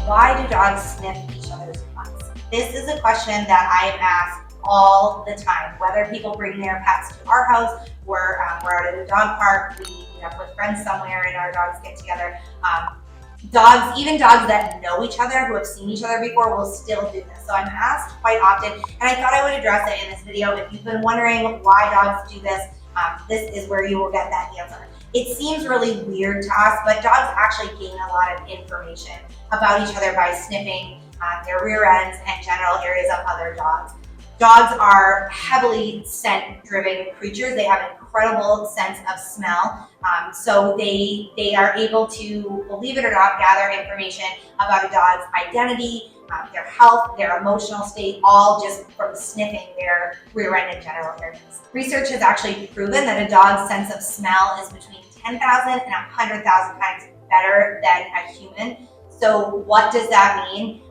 Why do dogs sniff each other's butts? This is a question that I am asked all the time, whether people bring their pets to our house, we're out at a dog park, we meet up with friends somewhere and our dogs get together. Even dogs that know each other, who have seen each other before, will still do this. So I'm asked quite often, and I thought I would address it in this video. If you've been wondering why dogs do this, this is where you will get that answer. It seems really weird to us, but dogs actually gain a lot of information about each other by sniffing their rear ends and genital areas of other dogs. Dogs are heavily scent-driven creatures. They have an incredible sense of smell. So they are able to, believe it or not, gather information about a dog's identity, their health, their emotional state, all just from sniffing their rear end and genital areas. Research has actually proven that a dog's sense of smell is between 10,000 and 100,000 times better than a human. So what does that mean?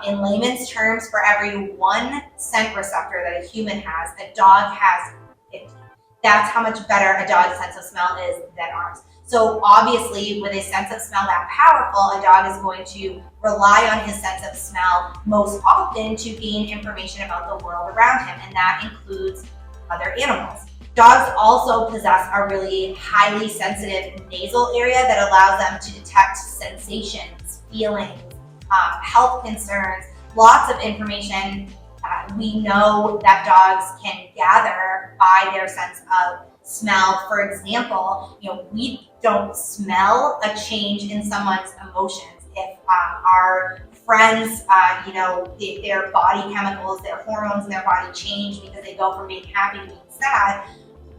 In layman's terms, for every 1 scent receptor that a human has, a dog has 50. That's how much better a dog's sense of smell is than ours. So obviously, with a sense of smell that powerful, a dog is going to rely on his sense of smell most often to gain information about the world around him, and that includes other animals. Dogs also possess a really highly sensitive nasal area that allows them to detect sensations, feelings, health concerns, lots of information we know that dogs can gather by their sense of smell. For example, we don't smell a change in someone's emotions. If our friends, their body chemicals, their hormones in their body change because they go from being happy to being sad,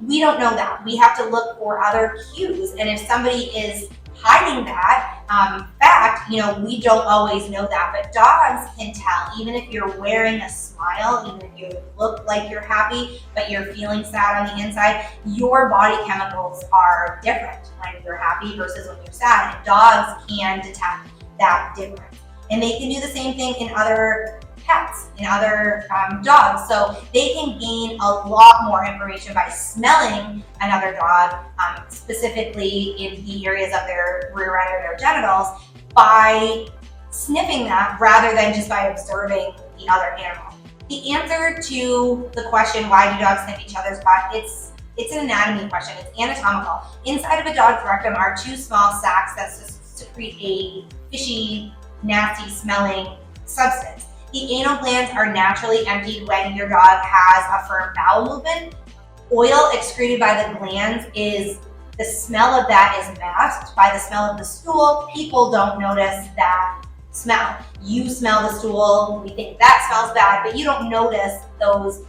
we don't know that. We have to look for other cues. And if somebody is hiding that fact, we don't always know that, but dogs can tell. Even if you're wearing a smile, even if you look like you're happy, but you're feeling sad on the inside, your body chemicals are different when you're happy versus when you're sad. And dogs can detect that difference. And they can do the same thing in other pets, in other dogs. So they can gain a lot more information by smelling another dog, specifically in the areas of their rear end or their genitals, by sniffing that rather than just by observing the other animal. The answer to the question, why do dogs sniff each other's butt, it's an anatomy question. It's anatomical. Inside of a dog's rectum are 2 small sacs that secrete a fishy, nasty smelling substance. The anal glands are naturally emptied when your dog has a firm bowel movement. Oil excreted by the glands the smell of that is masked by the smell of the stool. People don't notice that smell. You smell the stool, we think that smells bad, but you don't notice those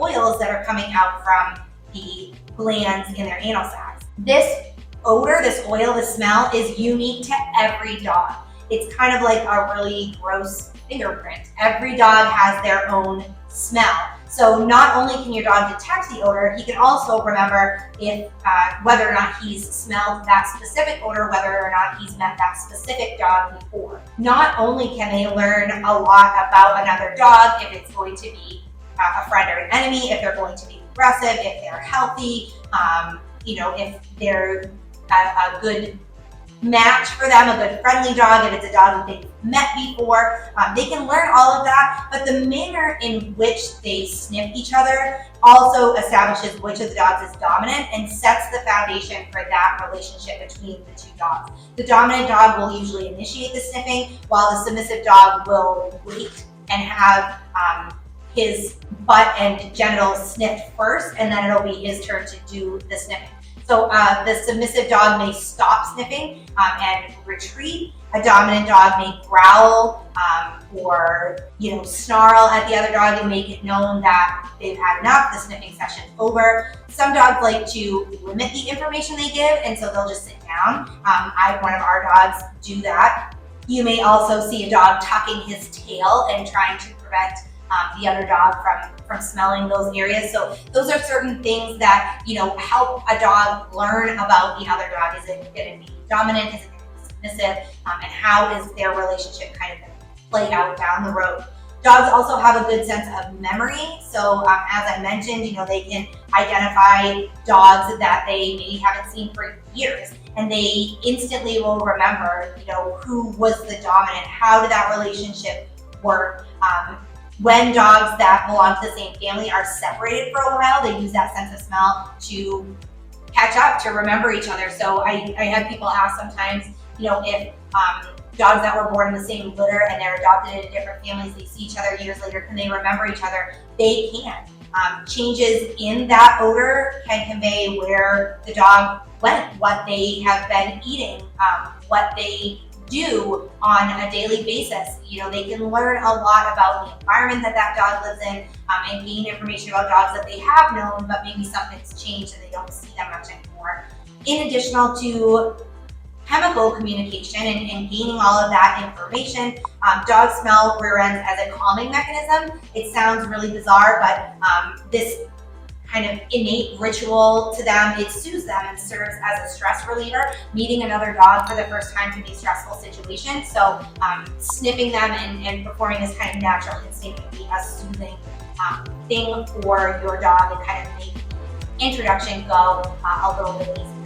oils that are coming out from the glands in their anal sacs. This odor, this oil, this smell is unique to every dog. It's kind of like a really gross fingerprint. Every dog has their own smell. So not only can your dog detect the odor, he can also remember whether or not he's smelled that specific odor, whether or not he's met that specific dog before. Not only can they learn a lot about another dog, if it's going to be a friend or an enemy, if they're going to be aggressive, if they're healthy, if they're a good match for them, a good friendly dog, if it's a dog that they've met before. They can learn all of that, but the manner in which they sniff each other also establishes which of the dogs is dominant and sets the foundation for that relationship between the 2 dogs. The dominant dog will usually initiate the sniffing, while the submissive dog will wait and have his butt and genitals sniffed first, and then it'll be his turn to do the sniffing. So the submissive dog may stop sniffing and retreat. A dominant dog may growl or snarl at the other dog and make it known that they've had enough, the sniffing session's over. Some dogs like to limit the information they give, and so they'll just sit down. I have one of our dogs do that. You may also see a dog tucking his tail and trying to prevent the other dog from smelling those areas. So those are certain things that help a dog learn about the other dog. Is it going to be dominant? Is it going to be submissive? And how is their relationship kind of going to play out down the road? Dogs also have a good sense of memory. So as I mentioned, they can identify dogs that they maybe haven't seen for years. and they instantly will remember, who was the dominant, how did that relationship work. When dogs that belong to the same family are separated for a while, they use that sense of smell to catch up, to remember each other. So I have people ask sometimes, if dogs that were born in the same litter and they're adopted into different families, they see each other years later, can they remember each other? They can. Changes in that odor can convey where the dog went, what they have been eating, what they do on a daily basis. They can learn a lot about the environment that dog lives in, and gain information about dogs that they have known, but maybe something's changed and they don't see them much anymore. In addition to chemical communication and gaining all of that information, dogs smell rear ends as a calming mechanism. It sounds really bizarre, but this kind of innate ritual to them, it soothes them and serves as a stress reliever. Meeting another dog for the first time can be a stressful situation, so sniffing them and performing this kind of natural instinct can be a soothing thing for your dog and kind of make introduction go a little bit easier.